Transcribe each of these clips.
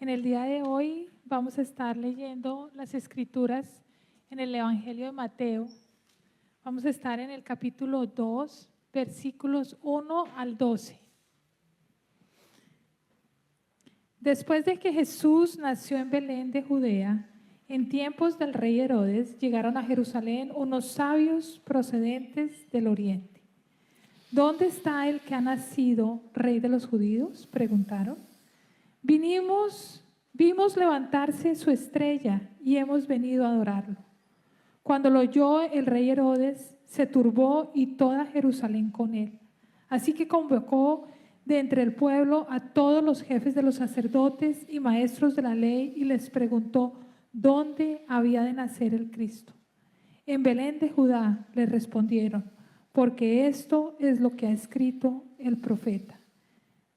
En el día de hoy vamos a estar leyendo las escrituras en el Evangelio de Mateo. Vamos a estar en el capítulo 2, versículos 1 al 12. Después de que Jesús nació en Belén de Judea, en tiempos del rey Herodes, llegaron a Jerusalén unos sabios procedentes del oriente. ¿Dónde está el que ha nacido rey de los judíos?, preguntaron. Vimos levantarse su estrella y hemos venido a adorarlo. Cuando lo oyó el rey Herodes, se turbó y toda Jerusalén con él. Así que convocó de entre el pueblo a todos los jefes de los sacerdotes y maestros de la ley y les preguntó dónde había de nacer el Cristo. En Belén de Judá, le respondieron, porque esto es lo que ha escrito el profeta.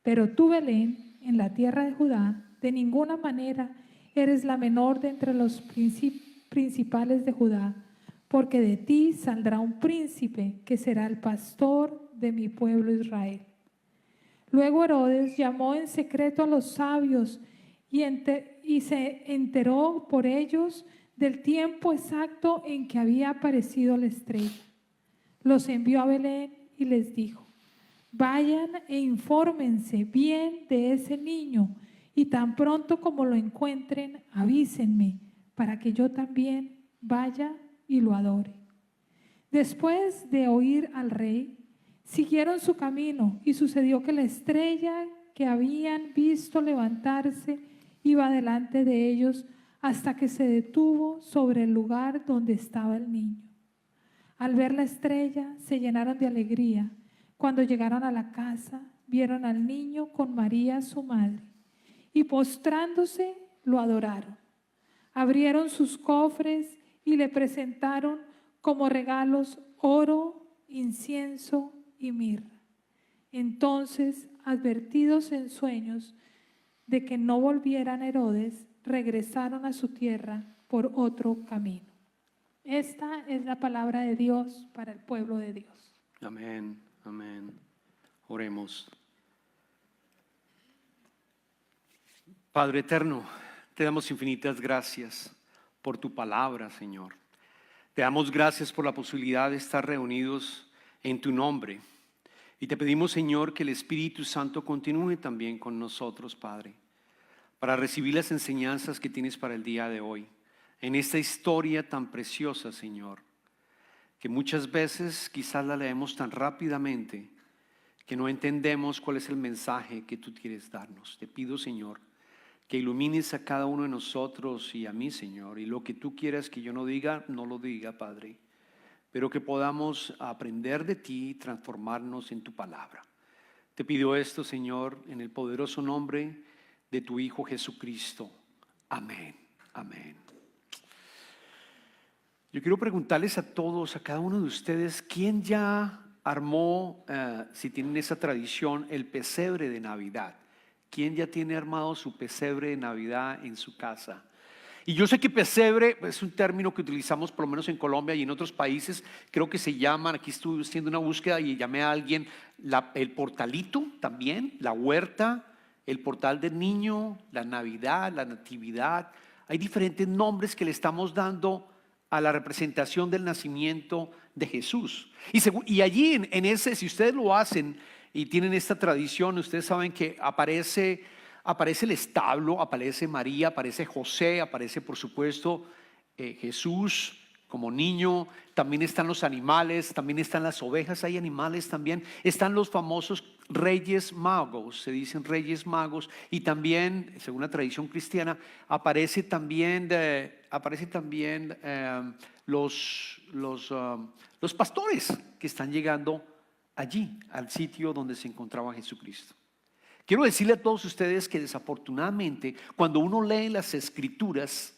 Pero tú, Belén, en la tierra de Judá, de ninguna manera eres la menor de entre los principales de Judá, porque de ti saldrá un príncipe que será el pastor de mi pueblo Israel. Luego Herodes llamó en secreto a los sabios y se enteró por ellos del tiempo exacto en que había aparecido la estrella. Los envió a Belén y les dijo, vayan e infórmense bien de ese niño y tan pronto como lo encuentren, avísenme para que yo también vaya y lo adore. Después de oír al rey, siguieron su camino y sucedió que la estrella que habían visto levantarse iba delante de ellos hasta que se detuvo sobre el lugar donde estaba el niño. Al ver la estrella se llenaron de alegría. Cuando llegaron a la casa, vieron al niño con María su madre y postrándose lo adoraron. Abrieron sus cofres y le presentaron como regalos oro, incienso y mirra. Entonces, advertidos en sueños de que no volvieran a Herodes, regresaron a su tierra por otro camino. Esta es la palabra de Dios para el pueblo de Dios. Amén, amén. Oremos. Padre eterno, te damos infinitas gracias por tu palabra, Señor. Te damos gracias por la posibilidad de estar reunidos en tu nombre. Y te pedimos, Señor, que el Espíritu Santo continúe también con nosotros, Padre, para recibir las enseñanzas que tienes para el día de hoy. En esta historia tan preciosa, Señor, que muchas veces quizás la leemos tan rápidamente que no entendemos cuál es el mensaje que tú quieres darnos. Te pido, Señor, que ilumines a cada uno de nosotros y a mí, Señor, y lo que tú quieras que yo no diga, no lo diga, Padre, pero que podamos aprender de ti y transformarnos en tu palabra. Te pido esto, Señor, en el poderoso nombre de tu Hijo Jesucristo. Amén, amén. Yo quiero preguntarles a todos, a cada uno de ustedes, ¿quién ya armó, si tienen esa tradición, el pesebre de Navidad? ¿Quién ya tiene armado su pesebre de Navidad en su casa? Y yo sé que pesebre es un término que utilizamos por lo menos en Colombia y en otros países, creo que se llaman, aquí estuve haciendo una búsqueda y llamé a alguien el portalito también, la huerta, el portal del niño, la Navidad, la natividad. Hay diferentes nombres que le estamos dando a la representación del nacimiento de Jesús. Y allí en ese, si ustedes lo hacen y tienen esta tradición, ustedes saben que aparece el establo, aparece María, aparece José, aparece por supuesto Jesús como niño, también están los animales, también están las ovejas, hay animales también, están los famosos reyes magos, se dicen reyes magos, y también, según la tradición cristiana, aparece también los pastores que están llegando allí, al sitio donde se encontraba Jesucristo. Quiero decirle a todos ustedes que desafortunadamente cuando uno lee las escrituras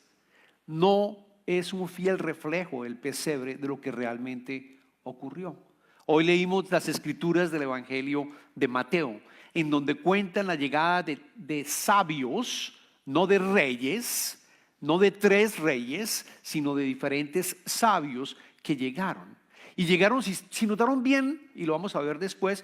no es un fiel reflejo el pesebre de lo que realmente ocurrió. Hoy leímos las escrituras del Evangelio de Mateo, en donde cuentan la llegada de sabios, no de reyes, no de 3 reyes, sino de diferentes sabios que llegaron. Y llegaron, si notaron bien, y lo vamos a ver después,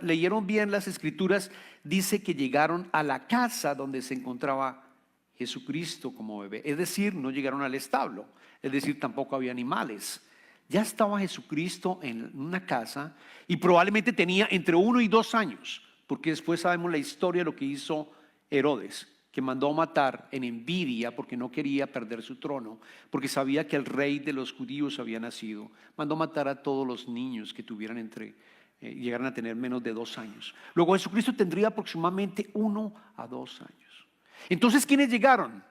leyeron bien las escrituras, dice que llegaron a la casa donde se encontraba Jesucristo como bebé. Es decir, no llegaron al establo, es decir, tampoco había animales. Ya estaba Jesucristo en una casa y probablemente tenía entre 1 y 2 años, porque después sabemos la historia de lo que hizo Herodes, que mandó matar en envidia porque no quería perder su trono, porque sabía que el rey de los judíos había nacido. Mandó matar a todos los niños que tuvieran llegaran a tener menos de 2 años. Luego Jesucristo tendría aproximadamente 1 a 2 años. Entonces, ¿quiénes llegaron?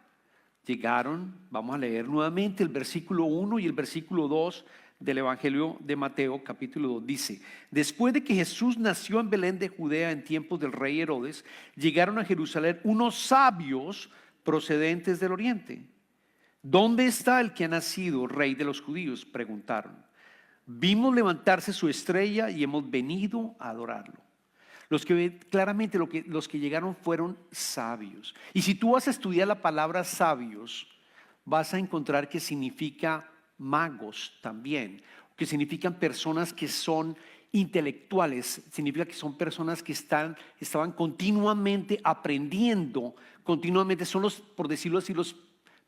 Llegaron, vamos a leer nuevamente el versículo 1 y el versículo 2 del Evangelio de Mateo, capítulo 2. Dice: después de que Jesús nació en Belén de Judea en tiempos del rey Herodes, llegaron a Jerusalén unos sabios procedentes del oriente. ¿Dónde está el que ha nacido rey de los judíos?, preguntaron. Vimos levantarse su estrella y hemos venido a adorarlo. Claramente los que llegaron fueron sabios. Y si tú vas a estudiar la palabra sabios, vas a encontrar que significa magos también, que significan personas que son intelectuales, significa que son personas que estaban continuamente aprendiendo, continuamente son por decirlo así, los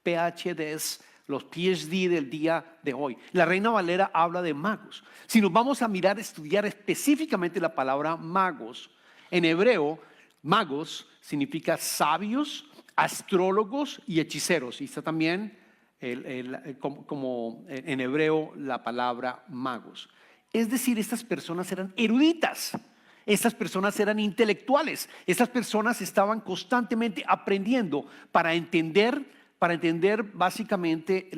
PhDs, los PhD del día de hoy. La Reina Valera habla de magos. Si nos vamos a estudiar específicamente la palabra magos, en hebreo, magos significa sabios, astrólogos y hechiceros. Y está también como en hebreo la palabra magos. Es decir, estas personas eran eruditas, estas personas eran intelectuales, estas personas estaban constantemente aprendiendo para entender básicamente,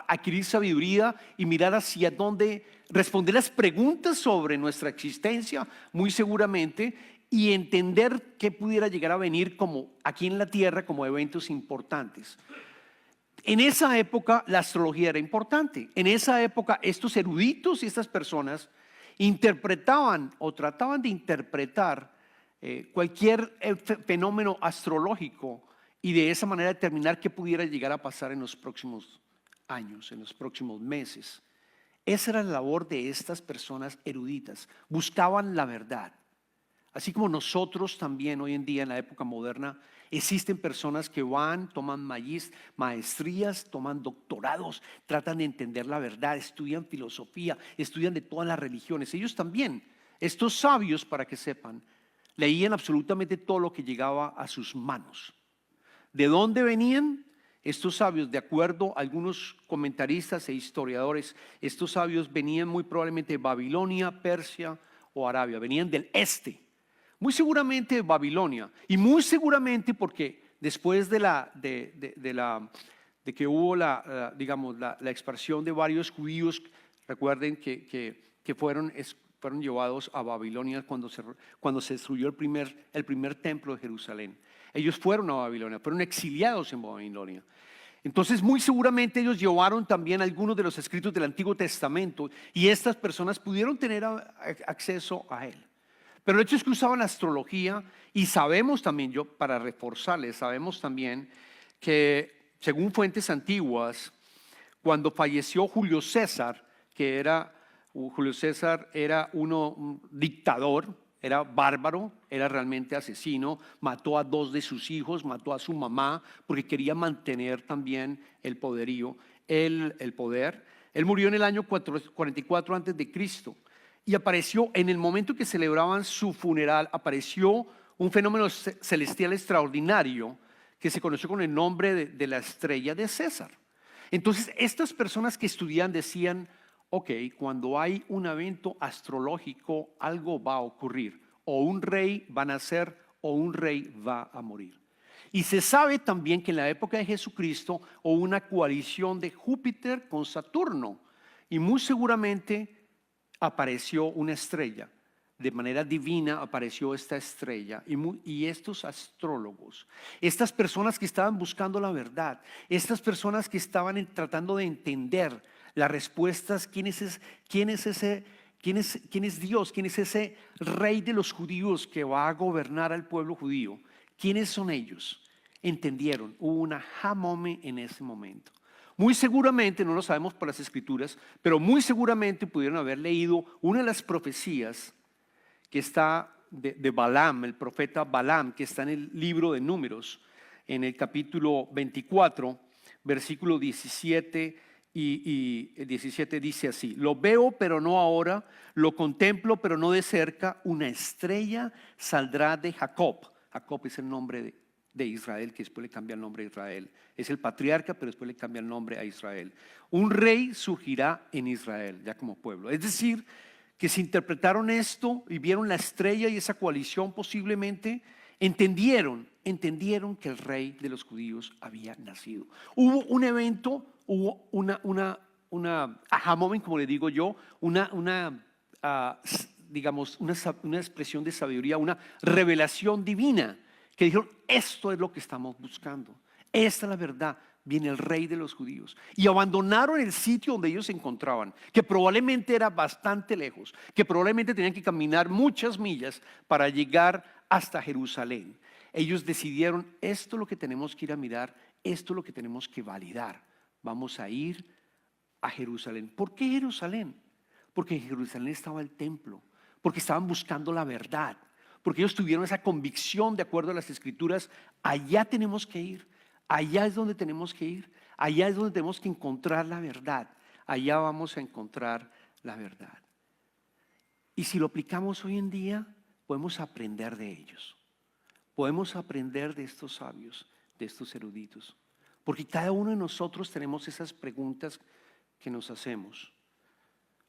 adquirir sabiduría y mirar hacia dónde, responder las preguntas sobre nuestra existencia, muy seguramente, y entender qué pudiera llegar a venir como aquí en la tierra como eventos importantes. En esa época la astrología era importante. En esa época estos eruditos y estas personas interpretaban o trataban de interpretar cualquier fenómeno astrológico y de esa manera determinar qué pudiera llegar a pasar en los próximos años, en los próximos meses. Esa era la labor de estas personas eruditas. Buscaban la verdad. Así como nosotros también hoy en día en la época moderna existen personas que toman maestrías, toman doctorados, tratan de entender la verdad, estudian filosofía, estudian de todas las religiones. Ellos también, estos sabios, para que sepan, leían absolutamente todo lo que llegaba a sus manos. ¿De dónde venían estos sabios? De acuerdo a algunos comentaristas e historiadores, estos sabios venían muy probablemente de Babilonia, Persia o Arabia, venían del este. Muy seguramente de Babilonia, y muy seguramente porque después de que hubo la expansión de varios judíos, recuerden que fueron llevados a Babilonia cuando se destruyó el primer templo de Jerusalén. Ellos fueron a Babilonia, fueron exiliados en Babilonia. Entonces muy seguramente ellos llevaron también algunos de los escritos del Antiguo Testamento y estas personas pudieron tener acceso a él. Pero el hecho es que usaban la astrología y sabemos también, para reforzarles, sabemos también que según fuentes antiguas, cuando falleció Julio César, Julio César era un dictador, era bárbaro, era realmente asesino, mató a 2 de sus hijos, mató a su mamá porque quería mantener también el poderío, el poder. Él murió en el año 44 antes de Cristo. Y apareció en el momento que celebraban su funeral, apareció un fenómeno celestial extraordinario que se conoció con el nombre de la estrella de César. Entonces estas personas que estudian decían, ok, cuando hay un evento astrológico algo va a ocurrir, o un rey va a nacer o un rey va a morir. Y se sabe también que en la época de Jesucristo hubo una coalición de Júpiter con Saturno y muy seguramente apareció una estrella, de manera divina apareció esta estrella y estos astrólogos, estas personas que estaban buscando la verdad, estas personas que estaban tratando de entender las respuestas, quién es Dios, quién es ese rey de los judíos que va a gobernar al pueblo judío, quiénes son ellos, entendieron, hubo una jamome en ese momento. Muy seguramente, no lo sabemos por las escrituras, pero muy seguramente pudieron haber leído una de las profecías que está de Balaam, el profeta Balaam, que está en el libro de Números. en el capítulo 24, versículo 17 y 17 dice así: lo veo pero no ahora, lo contemplo pero no de cerca, una estrella saldrá de Jacob. Jacob es el nombre de Israel, que después le cambia el nombre a Israel. Es el patriarca, pero después le cambia el nombre a Israel. Un rey surgirá en Israel, ya como pueblo. Es decir, que si interpretaron esto y vieron la estrella y esa coalición posiblemente, entendieron que el rey de los judíos había nacido. Hubo un evento, hubo una aha moment, como le digo yo, digamos, una expresión de sabiduría, una revelación divina, que dijeron: esto es lo que estamos buscando, esta es la verdad. Viene el rey de los judíos, y abandonaron el sitio donde ellos se encontraban, que probablemente era bastante lejos, que probablemente tenían que caminar muchas millas para llegar hasta Jerusalén. Ellos decidieron: esto es lo que tenemos que ir a mirar, esto es lo que tenemos que validar. Vamos a ir a Jerusalén. ¿Por qué Jerusalén? Porque en Jerusalén estaba el templo, porque estaban buscando la verdad, porque ellos tuvieron esa convicción de acuerdo a las escrituras: allá tenemos que ir. Allá es donde tenemos que ir, allá es donde tenemos que encontrar la verdad, allá vamos a encontrar la verdad. Y si lo aplicamos hoy en día, podemos aprender de ellos, podemos aprender de estos sabios, de estos eruditos, porque cada uno de nosotros tenemos esas preguntas que nos hacemos.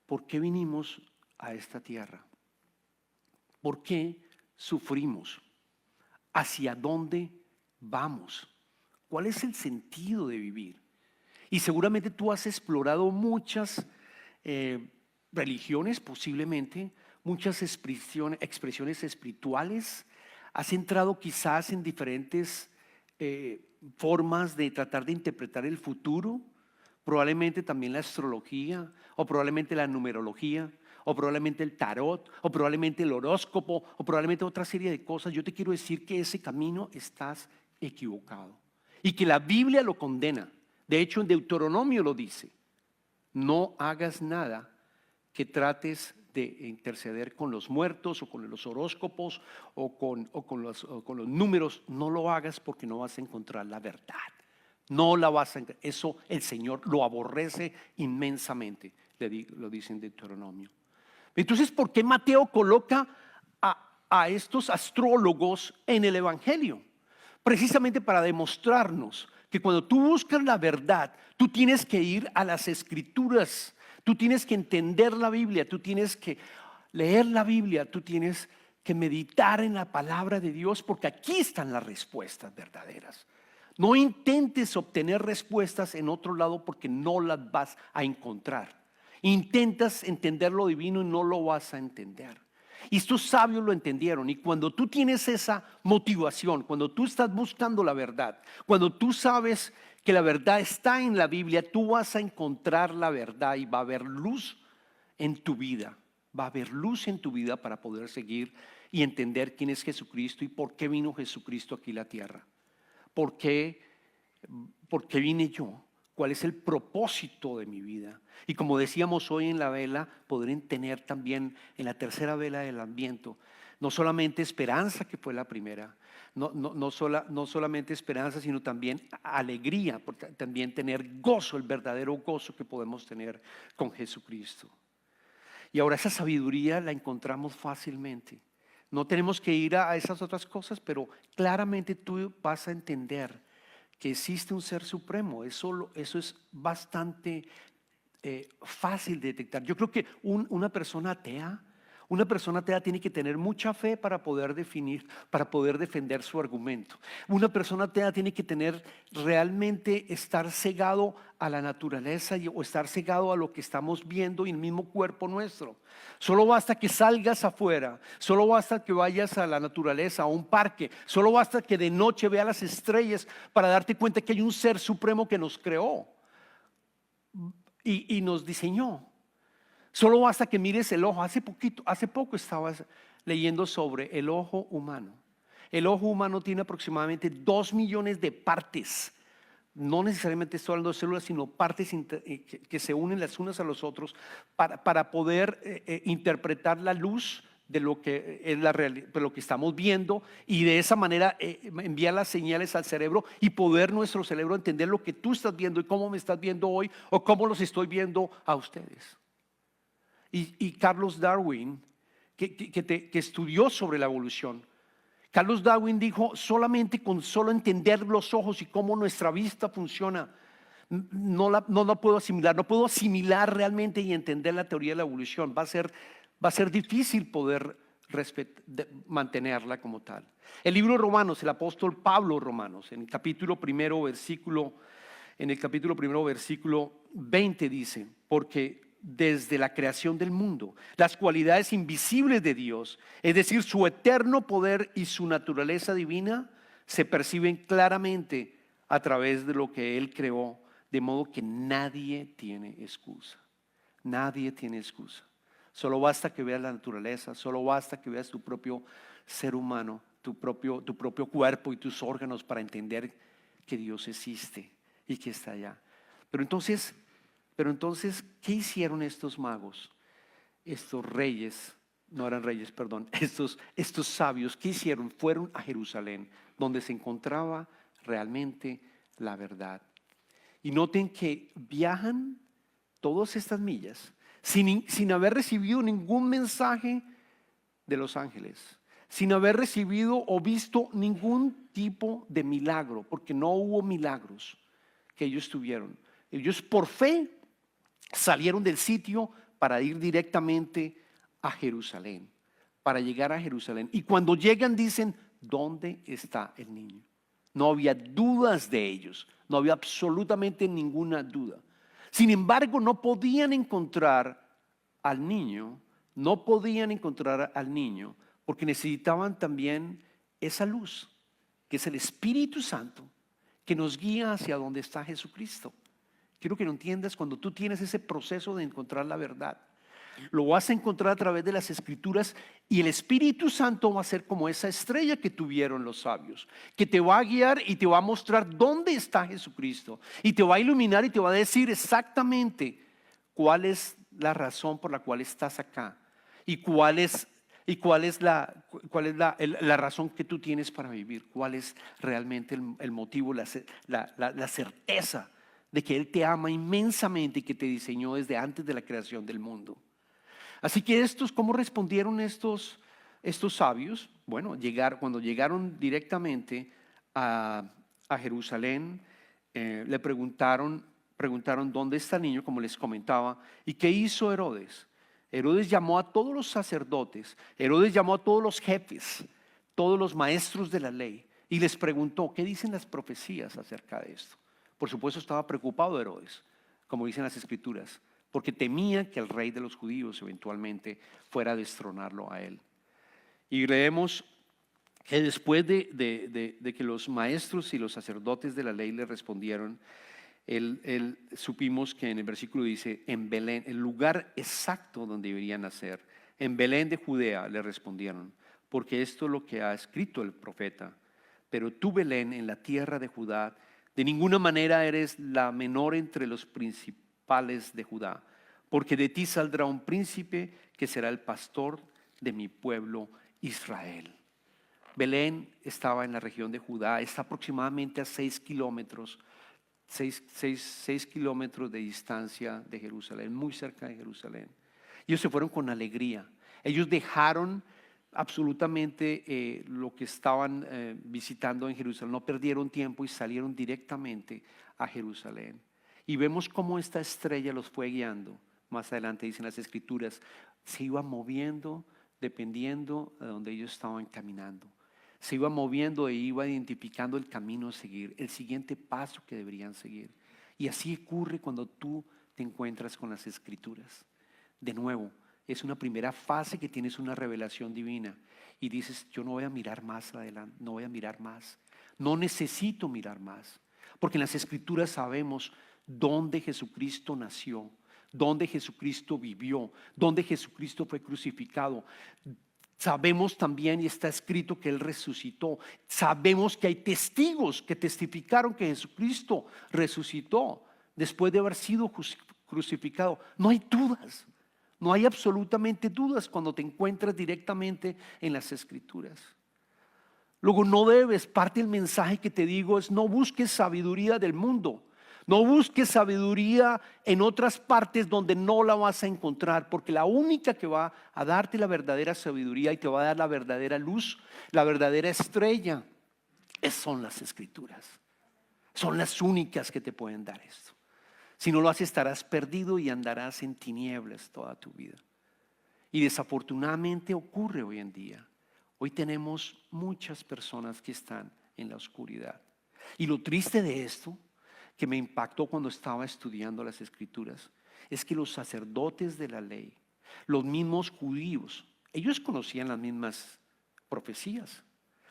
¿Por qué vinimos a esta tierra? ¿Por qué sufrimos? ¿Hacia dónde vamos? ¿Cuál es el sentido de vivir? Y seguramente tú has explorado muchas religiones, posiblemente, muchas expresiones espirituales. Has entrado quizás en diferentes formas de tratar de interpretar el futuro, probablemente también la astrología, o probablemente la numerología, o probablemente el tarot, o probablemente el horóscopo, o probablemente otra serie de cosas. Yo te quiero decir que ese camino estás equivocado y que la Biblia lo condena. De hecho, en Deuteronomio lo dice: no hagas nada que trates de interceder con los muertos, o con los horóscopos, o con los números. No lo hagas, porque no vas a encontrar la verdad. No la vas a encontrar. Eso el Señor lo aborrece inmensamente, lo dice en Deuteronomio. Entonces, ¿por qué Mateo coloca a estos astrólogos en el Evangelio? Precisamente para demostrarnos que cuando tú buscas la verdad, tú tienes que ir a las escrituras, tú tienes que entender la Biblia, tú tienes que leer la Biblia, tú tienes que meditar en la palabra de Dios, porque aquí están las respuestas verdaderas. No intentes obtener respuestas en otro lado, porque no las vas a encontrar. Intentas entender lo divino y no lo vas a entender. Y estos sabios lo entendieron. Y cuando tú tienes esa motivación, cuando tú estás buscando la verdad, cuando tú sabes que la verdad está en la Biblia, tú vas a encontrar la verdad y va a haber luz en tu vida. Va a haber luz en tu vida para poder seguir y entender quién es Jesucristo y por qué vino Jesucristo aquí a la tierra. ¿Por qué vine yo? ¿Cuál es el propósito de mi vida? Y como decíamos hoy en la vela, podrán tener también en la tercera vela del Adviento, no solamente esperanza, que fue la primera, no solamente esperanza, sino también alegría, porque también tener gozo, el verdadero gozo que podemos tener con Jesucristo. Y ahora esa sabiduría la encontramos fácilmente. No tenemos que ir a esas otras cosas, pero claramente tú vas a entender que existe un ser supremo. Eso es bastante fácil de detectar. Yo creo que una persona atea tiene que tener mucha fe para poder defender su argumento. Una persona atea tiene que realmente estar cegado a la naturaleza o estar cegado a lo que estamos viendo en el mismo cuerpo nuestro. Solo basta que salgas afuera, solo basta que vayas a la naturaleza, a un parque, solo basta que de noche veas las estrellas para darte cuenta que hay un ser supremo que nos creó y nos diseñó. Solo basta que mires el ojo. Hace poco estaba leyendo sobre el ojo humano. El ojo humano tiene aproximadamente 2 millones de partes. No necesariamente estoy hablando de células, sino partes que se unen las unas a los otros para poder interpretar la luz de lo que es la realidad, de lo que estamos viendo, y de esa manera enviar las señales al cerebro y poder nuestro cerebro entender lo que tú estás viendo y cómo me estás viendo hoy o cómo los estoy viendo a ustedes. Y Carlos Darwin, que estudió sobre la evolución, Carlos Darwin dijo: solamente con solo entender los ojos y cómo nuestra vista funciona, no la puedo asimilar, no puedo asimilar realmente y entender la teoría de la evolución. Va a ser difícil poder mantenerla como tal. El libro de Romanos, el apóstol Pablo Romanos, en el capítulo primero versículo 20 dice: porque desde la creación del mundo, las cualidades invisibles de Dios, es decir, su eterno poder y su naturaleza divina, se perciben claramente a través de lo que Él creó, de modo que nadie tiene excusa. Nadie tiene excusa. Solo basta que veas la naturaleza, solo basta que veas tu propio ser humano, tu propio cuerpo y tus órganos para entender que Dios existe y que está allá. Pero entonces, ¿qué hicieron estos magos? Estos reyes, no eran reyes, perdón, estos sabios, ¿qué hicieron? Fueron a Jerusalén, donde se encontraba realmente la verdad. Y noten que viajan todas estas millas sin haber recibido ningún mensaje de los ángeles, sin haber recibido o visto ningún tipo de milagro, porque no hubo milagros que ellos tuvieron. Ellos por fe salieron del sitio para ir directamente a Jerusalén, para llegar a Jerusalén. Y cuando llegan dicen: ¿dónde está el niño? No había dudas de ellos, no había absolutamente ninguna duda. Sin embargo, no podían encontrar al niño, porque necesitaban también esa luz, que es el Espíritu Santo, que nos guía hacia donde está Jesucristo. Quiero que lo entiendas. Cuando tú tienes ese proceso de encontrar la verdad, lo vas a encontrar a través de las Escrituras, y el Espíritu Santo va a ser como esa estrella que tuvieron los sabios, que te va a guiar y te va a mostrar dónde está Jesucristo, y te va a iluminar y te va a decir exactamente cuál es la razón por la cual estás acá y cuál es la razón que tú tienes para vivir, cuál es realmente el motivo, la certeza de que Él te ama inmensamente y que te diseñó desde antes de la creación del mundo. Así que ¿cómo respondieron estos sabios? Bueno, cuando llegaron directamente a Jerusalén, le preguntaron dónde está el niño, como les comentaba. ¿Y qué hizo Herodes? Herodes llamó a todos los sacerdotes, Herodes llamó a todos los jefes, todos los maestros de la ley, y les preguntó: ¿qué dicen las profecías acerca de esto? Por supuesto estaba preocupado Herodes, como dicen las Escrituras, porque temía que el rey de los judíos eventualmente fuera a destronarlo a él. Y leemos que después de que los maestros y los sacerdotes de la ley le respondieron, supimos que en el versículo dice: en Belén, el lugar exacto donde deberían nacer, en Belén de Judea, le respondieron, porque esto es lo que ha escrito el profeta: pero tú, Belén, en la tierra de Judá, de ninguna manera eres la menor entre los principales de Judá, porque de ti saldrá un príncipe que será el pastor de mi pueblo Israel. Belén estaba en la región de Judá, está aproximadamente a 6 kilómetros de distancia de Jerusalén, muy cerca de Jerusalén. Ellos se fueron con alegría. Ellos dejaron absolutamente lo que estaban visitando en Jerusalén, no perdieron tiempo y salieron directamente a Jerusalén. Y vemos cómo esta estrella los fue guiando. Más adelante dicen las Escrituras, se iba moviendo dependiendo de donde ellos estaban caminando. Se iba moviendo e iba identificando el camino a seguir, el siguiente paso que deberían seguir. Y así ocurre cuando tú te encuentras con las Escrituras. De nuevo, es una primera fase que tienes una revelación divina y dices: yo no voy a mirar más adelante, no voy a mirar más, no necesito mirar más, porque en las Escrituras sabemos dónde Jesucristo nació, dónde Jesucristo vivió, dónde Jesucristo fue crucificado. Sabemos también, y está escrito, que Él resucitó. Sabemos que hay testigos que testificaron que Jesucristo resucitó después de haber sido crucificado. No hay dudas. No hay absolutamente dudas cuando te encuentras directamente en las Escrituras. Luego no debes, parte del mensaje que te digo es no busques sabiduría del mundo. No busques sabiduría en otras partes donde no la vas a encontrar, porque la única que va a darte la verdadera sabiduría y te va a dar la verdadera luz, la verdadera estrella, son las Escrituras. Son las únicas que te pueden dar esto. Si no lo haces, estarás perdido y andarás en tinieblas toda tu vida. Y desafortunadamente ocurre hoy en día. Hoy tenemos muchas personas que están en la oscuridad. Y lo triste de esto, que me impactó cuando estaba estudiando las Escrituras, es que los sacerdotes de la ley, los mismos judíos, ellos conocían las mismas profecías.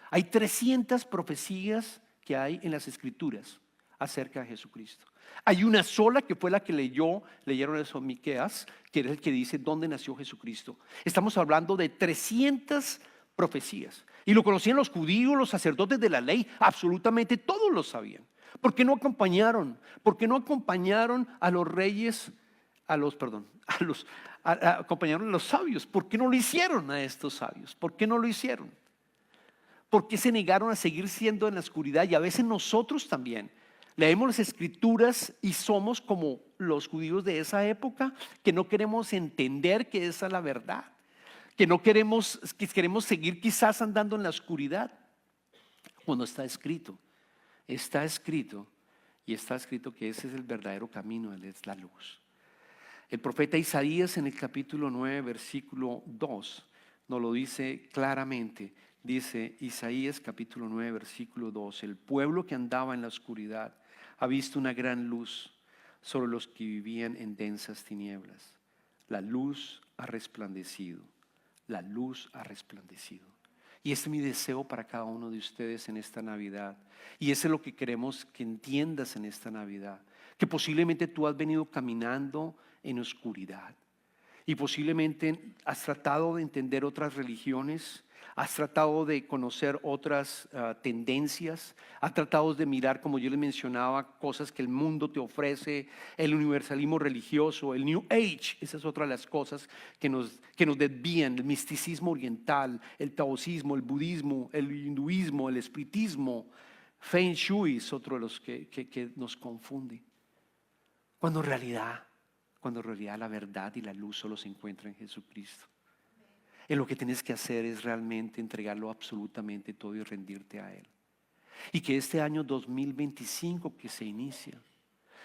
Hay 300 profecías que hay en las Escrituras acerca de Jesucristo. Hay una sola que fue la que leyeron eso, Miqueas, que es el que dice dónde nació Jesucristo. Estamos hablando de 300 profecías. Y lo conocían los judíos, los sacerdotes de la ley, absolutamente todos lo sabían. ¿Por qué no acompañaron? ¿Por qué no acompañaron a los reyes, acompañaron a los sabios? ¿Por qué no lo hicieron a estos sabios? ¿Por qué no lo hicieron? ¿Por qué se negaron a seguir siendo en la oscuridad? Y a veces nosotros también leemos las Escrituras y somos como los judíos de esa época, que no queremos entender que esa es la verdad, que queremos seguir quizás andando en la oscuridad, cuando está escrito y está escrito que ese es el verdadero camino, Él es la luz. El profeta Isaías en el capítulo 9, versículo 2, nos lo dice claramente. Dice Isaías capítulo 9, versículo 2, el pueblo que andaba en la oscuridad ha visto una gran luz sobre los que vivían en densas tinieblas. La luz ha resplandecido, la luz ha resplandecido. Y este es mi deseo para cada uno de ustedes en esta Navidad. Y eso es lo que queremos que entiendas en esta Navidad. Que posiblemente tú has venido caminando en oscuridad. Y posiblemente has tratado de entender otras religiones. Has tratado de conocer otras tendencias. Has tratado de mirar, como yo les mencionaba, cosas que el mundo te ofrece. El universalismo religioso, el New Age. Esa es otra de las cosas que nos desvían. El misticismo oriental, el taoísmo, el budismo, el hinduismo, el espiritismo. Feng Shui es otro de los que nos confunde. Cuando en realidad la verdad y la luz solo se encuentran en Jesucristo. Y lo que tienes que hacer es realmente entregarlo absolutamente todo y rendirte a Él. Y que este año 2025 que se inicia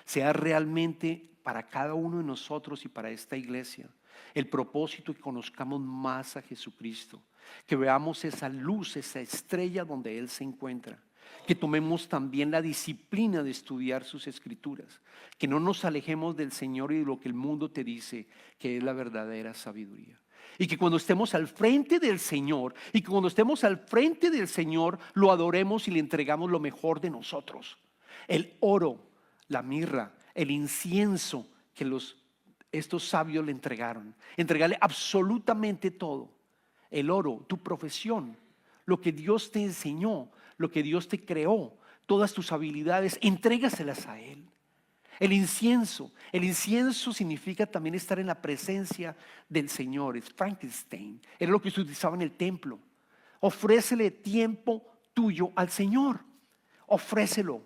sea realmente para cada uno de nosotros y para esta iglesia el propósito que conozcamos más a Jesucristo, que veamos esa luz, esa estrella donde Él se encuentra, que tomemos también la disciplina de estudiar sus Escrituras, que no nos alejemos del Señor y de lo que el mundo te dice que es la verdadera sabiduría. Y que cuando estemos al frente del Señor, lo adoremos y le entregamos lo mejor de nosotros. El oro, la mirra, el incienso que estos sabios le entregaron. Entregarle absolutamente todo. El oro, tu profesión, lo que Dios te enseñó, lo que Dios te creó, todas tus habilidades, entrégaselas a Él. El incienso significa también estar en la presencia del Señor. Es Frankenstein, era lo que se utilizaba en el templo. Ofrécele tiempo tuyo al Señor, ofrécelo.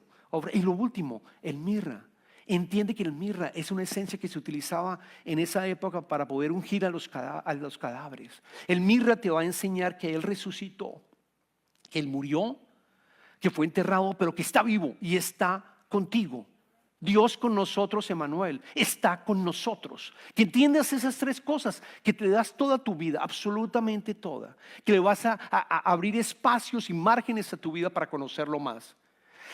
Y lo último, el mirra. Entiende que el mirra es una esencia que se utilizaba en esa época para poder ungir a los cadáveres. El mirra te va a enseñar que Él resucitó, que Él murió, que fue enterrado, pero que está vivo y está contigo. Dios con nosotros, Emmanuel, está con nosotros. Que entiendas esas tres cosas, que te das toda tu vida, absolutamente toda, que le vas a abrir espacios y márgenes a tu vida para conocerlo más.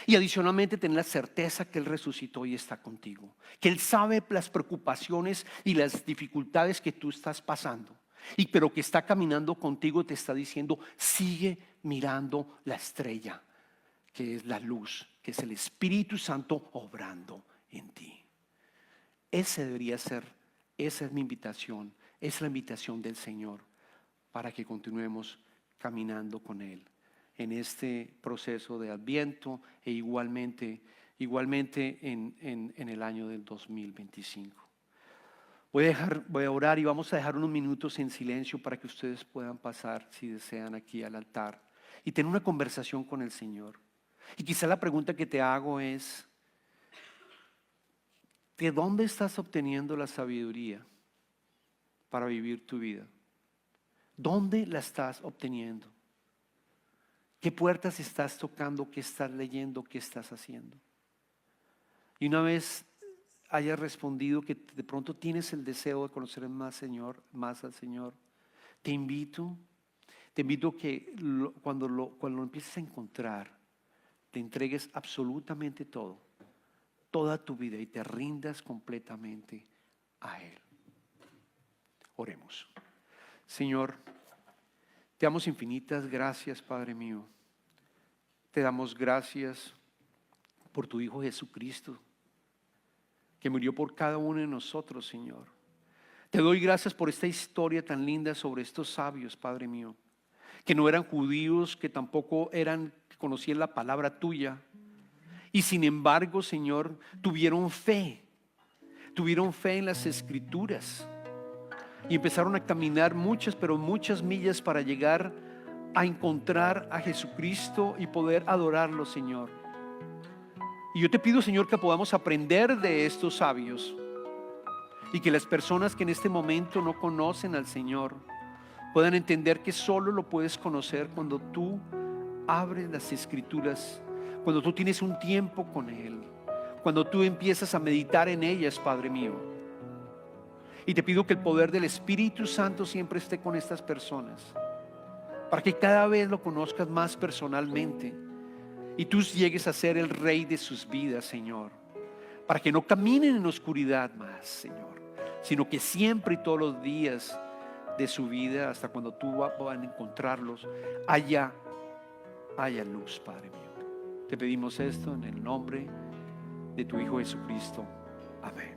Y adicionalmente tener la certeza que Él resucitó y está contigo, que Él sabe las preocupaciones y las dificultades que tú estás pasando, pero que está caminando contigo, te está diciendo: sigue mirando la estrella, que es la luz, que es el Espíritu Santo obrando en ti. Esa es mi invitación, es la invitación del Señor para que continuemos caminando con Él en este proceso de Adviento e igualmente en el año del 2025. Voy a orar y vamos a dejar unos minutos en silencio para que ustedes puedan pasar, si desean, aquí al altar y tener una conversación con el Señor. Y quizá la pregunta que te hago es, ¿de dónde estás obteniendo la sabiduría para vivir tu vida? ¿Dónde la estás obteniendo? ¿Qué puertas estás tocando? ¿Qué estás leyendo? ¿Qué estás haciendo? Y una vez hayas respondido que de pronto tienes el deseo de conocer más al Señor, te invito que cuando lo empieces a encontrar, te entregues absolutamente todo, toda tu vida, y te rindas completamente a Él. Oremos. Señor, te damos infinitas gracias, Padre mío. Te damos gracias por tu Hijo Jesucristo, que murió por cada uno de nosotros, Señor. Te doy gracias por esta historia tan linda sobre estos sabios, Padre mío, que no eran judíos, que tampoco que conocían la palabra tuya, y sin embargo, Señor, tuvieron fe en las Escrituras, y empezaron a caminar pero muchas millas para llegar a encontrar a Jesucristo y poder adorarlo, Señor. Y yo te pido, Señor, que podamos aprender de estos sabios y que las personas que en este momento no conocen al Señor puedan entender que solo lo puedes conocer cuando tú abres las Escrituras, cuando tú tienes un tiempo con Él, cuando tú empiezas a meditar en ellas, Padre mío. Y te pido que el poder del Espíritu Santo siempre esté con estas personas, para que cada vez lo conozcas más personalmente y tú llegues a ser el Rey de sus vidas, Señor, para que no caminen en oscuridad más, Señor, sino que siempre y todos los días de su vida, hasta cuando tú vas a encontrarlos, haya luz, Padre mío. Te pedimos esto en el nombre de tu Hijo Jesucristo. Amén.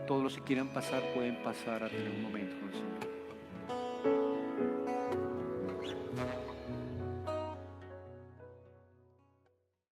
Todos los que quieran pasar pueden pasar a tener un momento con el Señor.